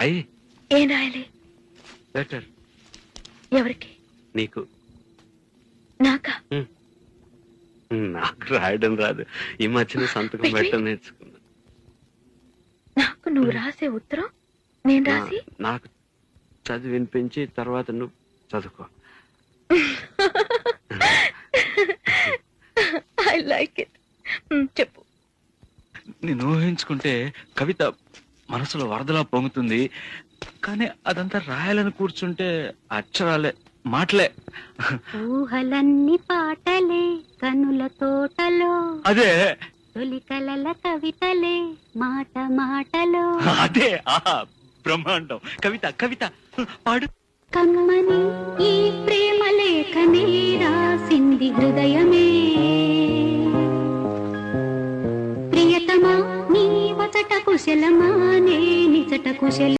అయ్యి ఏం రాయాలి? లెటర్. ఎవరికి? నీకు. నాకా? నాకు రాయడం రాదు. ఈ మధ్యన సంతకం పెట్టడం నేర్చుకున్నా. నాకు నువ్వు రాసే ఉత్తరం నేను రాసి నాకు చదివి వినిపించి తర్వాత నువ్వు చదువుకో. I like it. చెప్పు. నేను ఊహించుకుంటే కవిత మనసులో వరదలా పొంగుతుంది, కానీ అదంతా రాయాలని కూర్చుంటే అక్షరాలే, మాటలే. ఊహలన్నీ పాటలే కనుల తోటలో, అదే తొలి కలల కవితలే మాట మాటలో. అదే బ్రహ్మాండం. కవిత కవిత పాడు. కమ్మని ఈ ప్రేమ లేఖనే రాసింది హృదయమే, ప్రియతమా నీ వచట కుశలమా నే నిజట కుశల